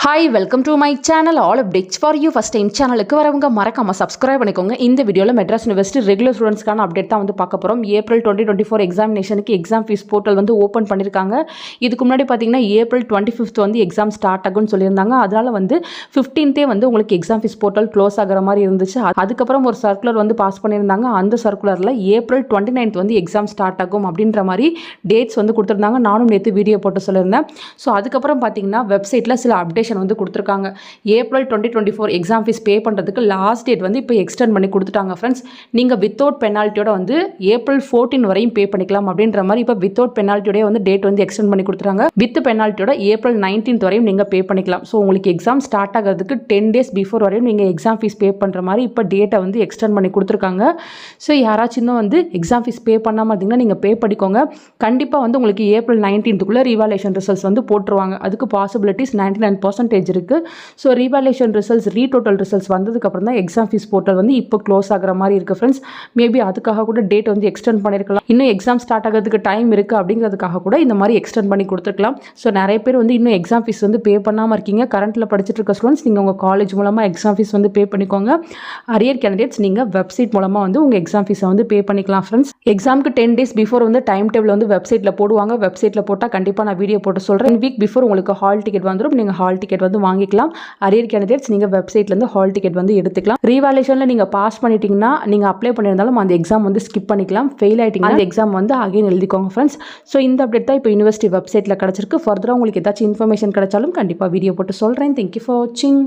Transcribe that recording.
Hi, welcome to my channel. All updates for you. First time சேனலுக்கு வரவங்க மறக்காம subscribe பண்ணிக்கோங்க. இந்த வீடியோல மெட்ராஸ் யுனிவர்சிட்டி ரெகுலர் ஸ்டூடண்ட்ஸ்க்கான அப்டேட் தான் வந்து பார்க்க போறோம். ஏப்ரல் 2024 எக்ஸாமினேஷனுக்கு எக்ஸாம் ஃபீஸ் போர்ட்டல் வந்து ஓபன் பண்ணிருக்காங்க. இதுக்கு முன்னாடி பாத்தீங்கன்னா ஏப்ரல் 25th வந்து எக்ஸாம் ஸ்டார்ட் ஆகும்னு சொல்லியிருந்தாங்க. அதனால வந்து 15th வந்து உங்களுக்கு எக்ஸாம் ஃபீஸ் போர்ட்டல் க்ளோஸ் ஆகுற மாதிரி இருந்துச்சு. அதுக்கப்புறம் ஒரு சர்க்குலர் வந்து பாஸ் பண்ணியிருந்தாங்க. அந்த சர்க்குலர்ல ஏப்ரல் 29th வந்து எக்ஸாம் ஸ்டார்ட் ஆகும் அப்படின்ற மாதிரி டேட்ஸ் வந்து கொடுத்துருந்தாங்க. நானும் நேற்று வீடியோ போட்டு சொல்லியிருந்தேன். ஸோ அதுக்கப்புறம் பார்த்தீங்கன்னா வெப்சைட்டில் சில அப்டேஷன் வந்து கொடுத்துருக்காங்க. ஏப்ரல் 2024 எக்ஸாம் ஃபீஸ் பே பண்ணுறதுக்கு லாஸ்ட் டேட் வந்து இப்போ எக்ஸ்டெண்ட் பண்ணி கொடுத்துட்டாங்க ஃப்ரெண்ட்ஸ். நீங்கள் வித்தவுட் பெனால்ட்டியோட வந்து ஏப்ரல் 14 வரையும் பே பண்ணிக்கலாம் அப்படின்ற மாதிரி இப்போ வித்தவுட் பெனால்ட்டியோட வந்து டேட் வந்து எக்ஸ்டெண்ட் பண்ணி கொடுத்துறாங்க. வித் பெனால்ட்டியோட ஏப்ரல் 19th வரையும் நீங்கள் பே பண்ணிக்கலாம். ஸோ உங்களுக்கு எக்ஸாம் ஸ்டார்ட் ஆகிறதுக்கு 10 days பிஃபோர் வரையும் நீங்கள் எக்ஸாம் ஃபீஸ் பே பண்ணுற மாதிரி இப்போ டேட்டை வந்து எக்ஸ்டெண்ட் பண்ணி கொடுத்துருக்காங்க. ஸோ யாராச்சும் இன்னும் வந்து எக்ஸாம் ஃபீஸ் பே பண்ணாமல் இருந்தீங்கன்னா நீங்கள் பே பண்ணிக்கோங்க. கண்டிப்பாக வந்து உங்களுக்கு ஏப்ரல் 19th ரீவாலேஷன் ரிசல்ட்ஸ் வந்து போட்டுருவாங்க. அதுக்கு பாசிபிலிட்டிஸ் 99% இருக்கு. ஸோ ரீவாலேஷன் ரிசல்ட்ஸ் ரீடோட்டல் ரிசல்ட்ஸ் வந்ததுக்கப்புறம் தான் எக்ஸாம் ஃபீஸ் போர்ட்டல் வந்து இப்போ க்ளோஸ் ஆகிற மாதிரி இருக்குது ஃப்ரெண்ட்ஸ். மேபி அதுக்காக கூட டேட் வந்து எக்ஸ்டெண்ட் பண்ணியிருக்கலாம். இன்னும் எக்ஸாம் ஸ்டார்ட் ஆகிறதுக்கு டைம் இருக்குது அப்படிங்கிறதுக்காக கூட இந்த மாதிரி எக்ஸ்டெண்ட் பண்ணி கொடுத்துருக்கலாம். ஸோ நிறைய பேர் வந்து இன்னும் எக்ஸாம் ஃபீஸ் வந்து பே பண்ணாமல் இருக்கீங்க. கரண்ட்டில் படிச்சுட்டு இருக்க ஸ்டூடெண்ட்ஸ் நீங்கள் உங்கள் காலேஜ் மூலமாக எக்ஸாம் ஃபீஸ் வந்து பே பண்ணிக்கோங்க. அரியர் கேண்டிடேட்ஸ் நீங்கள் வெப்சைட் மூலமாக வந்து உங்கள் எக்ஸாம் ஃபீஸை வந்து பே பண்ணிக்கலாம் ஃப்ரெண்ட்ஸ். எக்ஸாமுக்கு 10 days பிஃபோர் வந்து டைம் டேபிள் வந்து வெப்சைட்டில் போடுவாங்க. வெப்சைட்டில் போட்டால் கண்டிப்பாக நான் வீடியோ போட்டு சொல்கிறேன். வீக் பிஃபோர் உங்களுக்கு ஹால் டிக்கெட் வந்துடும். நீங்கள் ஹால் டிக்கெட் வந்து வாங்கிக்கலாம். அரியர் கேண்டிடேட்ஸ் நீங்கள் வெப்சைட்லேருந்து ஹால் டிக்கெட் வந்து எடுத்துக்கலாம். ரீவாலேஷனில் நீங்கள் பாஸ் பண்ணிட்டீங்கன்னா நீங்கள் அப்ளை பண்ணியிருந்தாலும் அந்த எக்ஸாம் வந்து ஸ்கிப் பண்ணிக்கலாம். ஃபெயில் ஆகிட்டீங்கன்னா அந்த எக்ஸாம் வந்து அகைன் எழுதிக்கோங்க ஃப்ரெண்ட்ஸ். ஸோ இந்த அப்டேட் தான் இப்போ யூனிவர்சிட்டி வெப்சைட்டில் கிடச்சிருக்கு. ஃபர்தராக உங்களுக்கு ஏதாச்சும் இன்ஃபர்மேஷன் கிடைச்சாலும் கண்டிப்பாக வீடியோ போட்டு சொல்கிறேன். தேங்க்யூ ஃபார் வாட்சிங்.